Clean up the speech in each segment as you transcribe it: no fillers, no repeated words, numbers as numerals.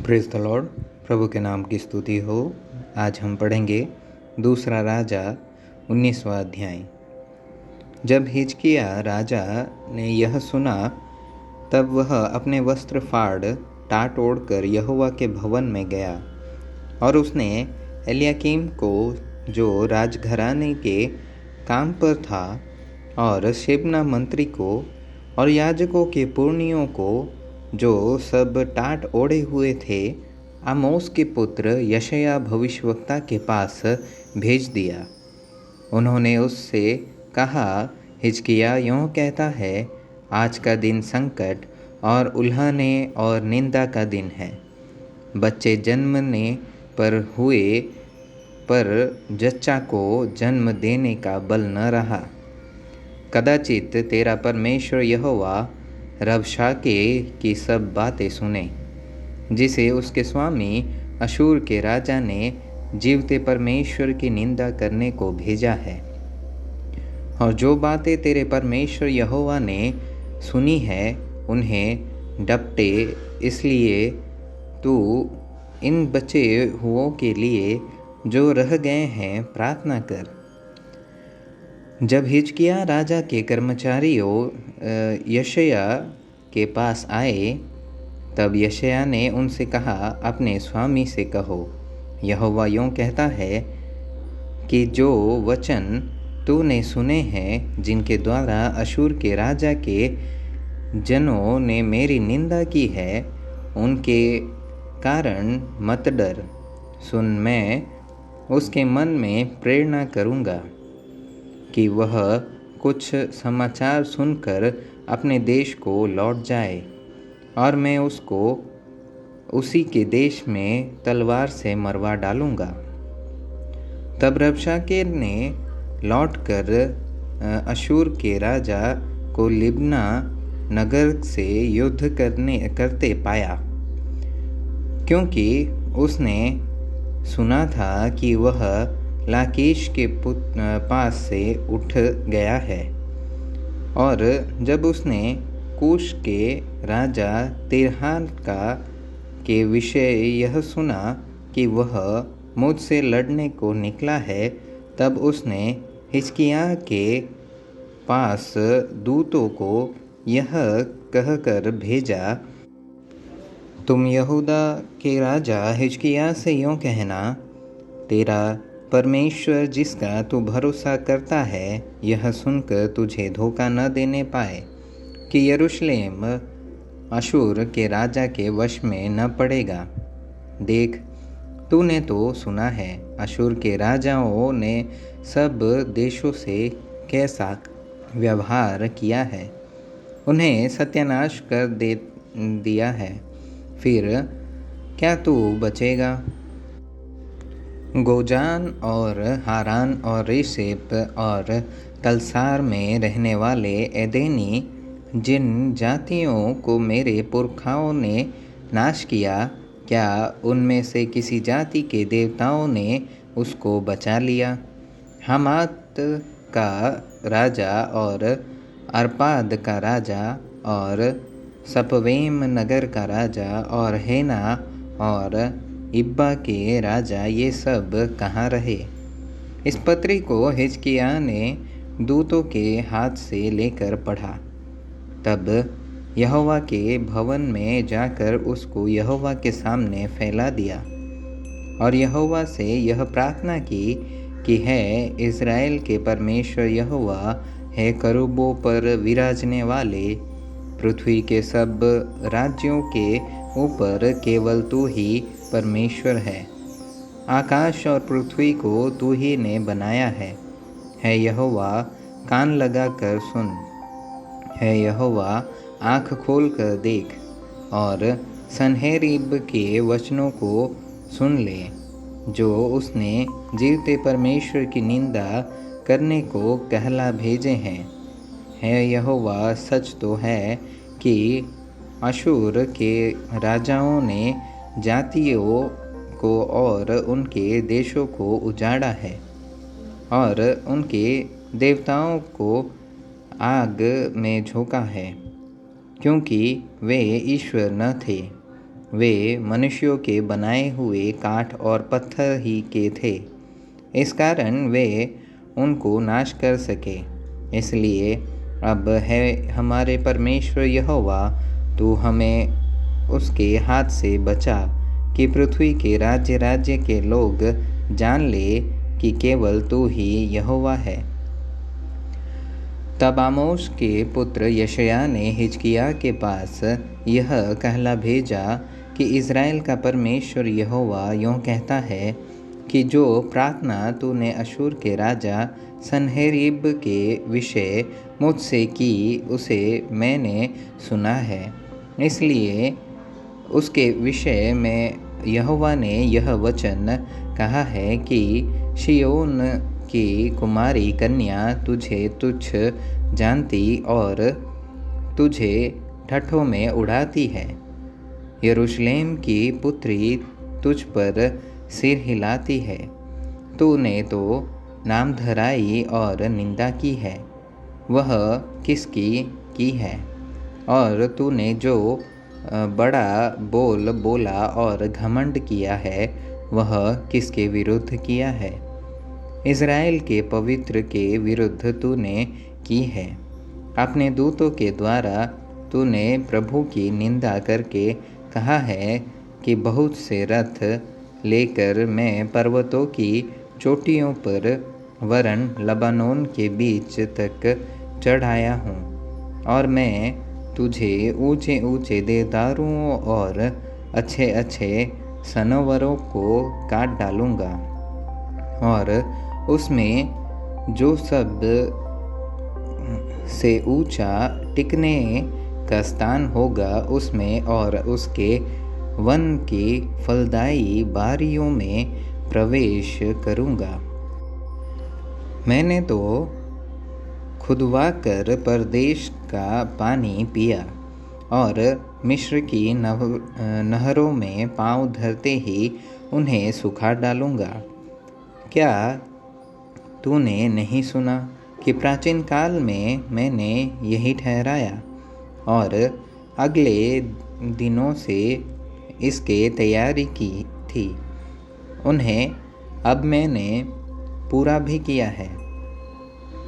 Praise the Lord. प्रभु के नाम की स्तुति हो। आज हम पढ़ेंगे दूसरा राजा 19वां अध्याय। जब हिजकिय्याह राजा ने यह सुना तब वह अपने वस्त्र फाड़ टाट ओढ़कर यहोवा के भवन में गया और उसने एलयाकीम को जो राजघराने के काम पर था और शेबना मंत्री को और याजकों के पुरनियों को जो सब टाट ओढ़े हुए थे आमोस के पुत्र यशायाह भविष्यवक्ता के पास भेज दिया। उन्होंने उससे कहा, हिजकिय्याह यूँ कहता है, आज का दिन संकट और उल्हाने और निंदा का दिन है। बच्चे जन्मने पर हुए पर जच्चा को जन्म देने का बल न रहा। कदाचित तेरा परमेश्वर यहोवा रबशाके की सब बातें सुने, जिसे उसके स्वामी अशूर के राजा ने जीवते परमेश्वर की निंदा करने को भेजा है। और जो बातें तेरे परमेश्वर यहोवा ने सुनी है उन्हें डपटे, इसलिए तू इन बचे हुओं के लिए जो रह गए हैं प्रार्थना कर। जब हिजकिय्याह राजा के कर्मचारियों यशायाह के पास आए तब यशायाह ने उनसे कहा, अपने स्वामी से कहो, यहोवा यूँ कहता है कि जो वचन तूने सुने हैं, जिनके द्वारा अशूर के राजा के जनों ने मेरी निंदा की है, उनके कारण मत डर। सुन, मैं उसके मन में प्रेरणा करूँगा कि वह कुछ समाचार सुनकर अपने देश को लौट जाए और मैं उसको उसी के देश में तलवार से मरवा डालूँगा। तब रबशाके ने लौटकर अशूर के राजा को लिब्ना नगर से युद्ध करते पाया, क्योंकि उसने सुना था कि वह लाकीश के पास से उठ गया है। और जब उसने कूश के राजा तिरहान के विषय यह सुना कि वह मुझसे लड़ने को निकला है, तब उसने हिजकिय्याह के पास दूतों को यह कहकर भेजा, तुम यहूदा के राजा हिजकिय्याह से यूँ कहना, तेरा परमेश्वर जिसका तू भरोसा करता है यह सुनकर तुझे धोखा न देने पाए कि यरूशलेम अशूर के राजा के वश में न पड़ेगा। देख, तूने तो सुना है अशूर के राजाओं ने सब देशों से कैसा व्यवहार किया है, उन्हें सत्यानाश कर दिया है। फिर क्या तू बचेगा? गोजान और हारान और रेसेप और तलसार में रहने वाले एदेनी, जिन जातियों को मेरे पुरखाओं ने नाश किया, क्या उनमें से किसी जाति के देवताओं ने उसको बचा लिया? हमात का राजा और अर्पाद का राजा और सपवेम नगर का राजा और हेना और इब्बा के राजा, ये सब कहाँ रहे? इस पत्री को हिजकिय्याह ने दूतों के हाथ से लेकर पढ़ा। तब यहोवा के भवन में जाकर उसको यहोवा के सामने फैला दिया और यहोवा से यह प्रार्थना की कि है इज़राइल के परमेश्वर यहोवा, है करूबों पर विराजने वाले, पृथ्वी के सब राज्यों के ऊपर केवल तू ही परमेश्वर है। आकाश और पृथ्वी को तू ही ने बनाया है यहोवा, कान लगा कर सुन, है यहोवा, आँख खोल कर देख और सन्हेरीब के वचनों को सुन ले, जो उसने जीवते परमेश्वर की निंदा करने को कहला भेजे हैं। है यहोवा, सच तो है कि अशूर के राजाओं ने जातियों को और उनके देशों को उजाड़ा है और उनके देवताओं को आग में झोंका है, क्योंकि वे ईश्वर न थे वे मनुष्यों के बनाए हुए काठ और पत्थर ही के थे। इस कारण वे उनको नाश कर सके। इसलिए अब है हमारे परमेश्वर यहोवा, तू हमें उसके हाथ से बचा, कि पृथ्वी के राज्य राज्य के लोग जान ले कि केवल तू ही यहोवा है। तब आमोस के पुत्र यशायाह ने हिजकिय्याह के पास यह कहला भेजा कि इज़राइल का परमेश्वर यहोवा यूँ कहता है कि जो प्रार्थना तूने अशूर के राजा सन्हेरीब के विषय मुझसे की उसे मैंने सुना है। इसलिए उसके विषय में यहोवा ने यह वचन कहा है कि शियोन की कुमारी कन्या तुझे तुच्छ जानती और तुझे ठट्ठों में उड़ाती है। यरूशलेम की पुत्री तुझ पर सिर हिलाती है। तूने तो नामधराई और निंदा की है, वह किसकी की है? और तूने जो बड़ा बोल बोला और घमंड किया है, वह किसके विरुद्ध किया है? इज़राइल के पवित्र के विरुद्ध तूने की है। अपने दूतों के द्वारा तूने प्रभु की निंदा करके कहा है कि बहुत से रथ लेकर मैं पर्वतों की चोटियों पर वरन लबानोन के बीच तक चढ़ आया हूँ, और मैं तुझे ऊंचे ऊंचे देवदारुओं और अच्छे अच्छे सनोवरों को काट डालूँगा, और उसमें जो सब से ऊंचा टिकने का स्थान होगा उसमें और उसके वन की फलदायी बारियों में प्रवेश करूँगा। मैंने तो खुदवा कर परदेश का पानी पिया और मिस्र की नहरों में पाँव धरते ही उन्हें सुखा डालूँगा। क्या तूने नहीं सुना कि प्राचीन काल में मैंने यही ठहराया और अगले दिनों से इसके तैयारी की थी? उन्हें अब मैंने पूरा भी किया है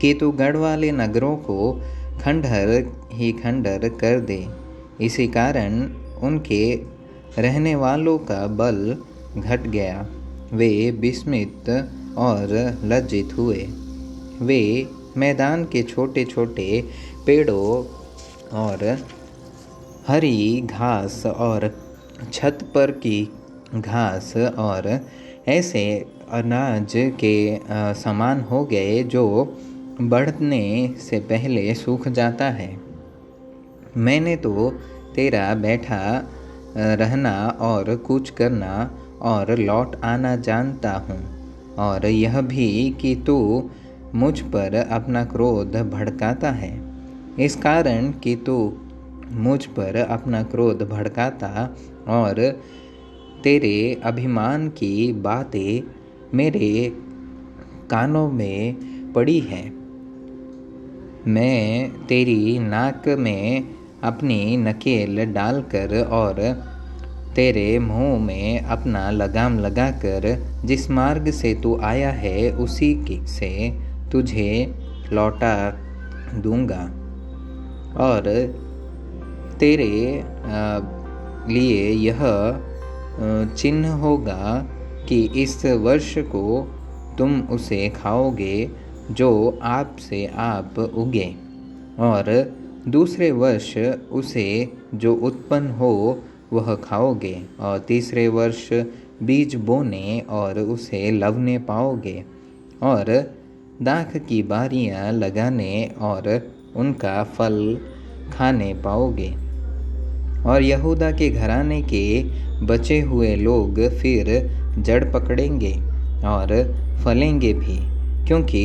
कि तू गढ़ वाले नगरों को खंडहर ही खंडहर कर दे। इसी कारण उनके रहने वालों का बल घट गया। वे विस्मित और लज्जित हुए। वे मैदान के छोटे छोटे पेड़ों और हरी घास और छत पर की घास और ऐसे अनाज के समान हो गए जो बढ़ने से पहले सूख जाता है। मैंने तो तेरा बैठा रहना और कूच करना और लौट आना जानता हूँ, और यह भी कि तू मुझ पर अपना क्रोध भड़काता है। इस कारण कि तू मुझ पर अपना क्रोध भड़काता और तेरे अभिमान की बातें मेरे कानों में पड़ी है। मैं तेरी नाक में अपनी नकेल डालकर और तेरे मुंह में अपना लगाम लगाकर जिस मार्ग से तू आया है उसी से तुझे लौटा दूंगा, और तेरे लिए यह चिन्ह होगा कि इस वर्ष को तुम उसे खाओगे जो आप से आप उगे, और दूसरे वर्ष उसे जो उत्पन्न हो वह खाओगे, और तीसरे वर्ष बीज बोने और उसे लवने पाओगे, और दाख की बारियां लगाने और उनका फल खाने पाओगे। और यहूदा के घराने के बचे हुए लोग फिर जड़ पकड़ेंगे और फलेंगे भी, क्योंकि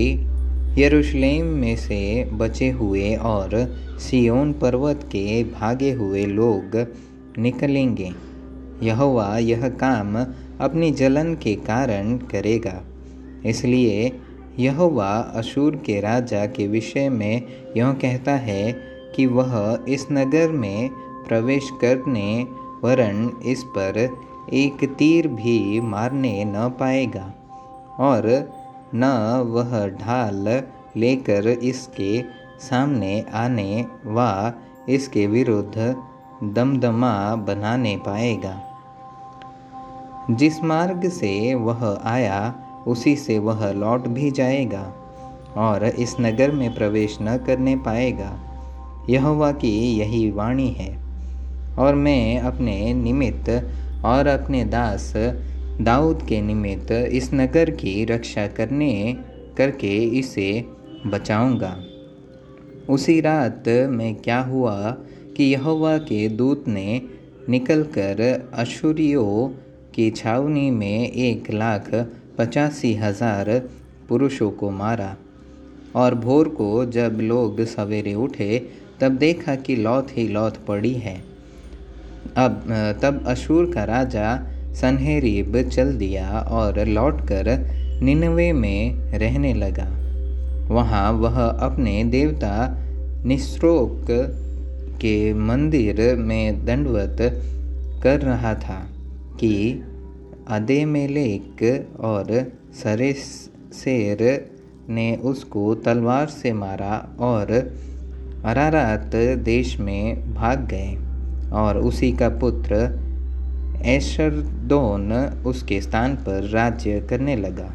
यरूशलेम में से बचे हुए और सिय्योन पर्वत के भागे हुए लोग निकलेंगे। यहोवा यह काम अपनी जलन के कारण करेगा। इसलिए यहोवा अशूर के राजा के विषय में यह कहता है कि वह इस नगर में प्रवेश करने वरन इस पर एक तीर भी मारने न पाएगा, और न वह ढाल लेकर इसके सामने आने व इसके विरुद्ध दमदमा बनाने पाएगा। जिस मार्ग से वह आया उसी से वह लौट भी जाएगा, और इस नगर में प्रवेश न करने पाएगा। यहोवा की यही वाणी है। और मैं अपने निमित्त और अपने दास दाऊद के निमित्त इस नगर की रक्षा करके इसे बचाऊंगा। उसी रात में क्या हुआ कि यहोवा के दूत ने निकलकर अश्शूरियों की छावनी में 1,85,000 पुरुषों को मारा। और भोर को जब लोग सवेरे उठे तब देखा कि लौथ ही लौथ पड़ी है। तब अश्शूर का राजा सन्हेरीब चल दिया और लौटकर निनवे में रहने लगा। वहाँ वह अपने देवता निस्रोक के मंदिर में दंडवत कर रहा था कि अदीमेलेक और सरेसेर ने उसको तलवार से मारा और अरारात देश में भाग गए, और उसी का पुत्र एशरदोन उसके स्थान पर राज्य करने लगा।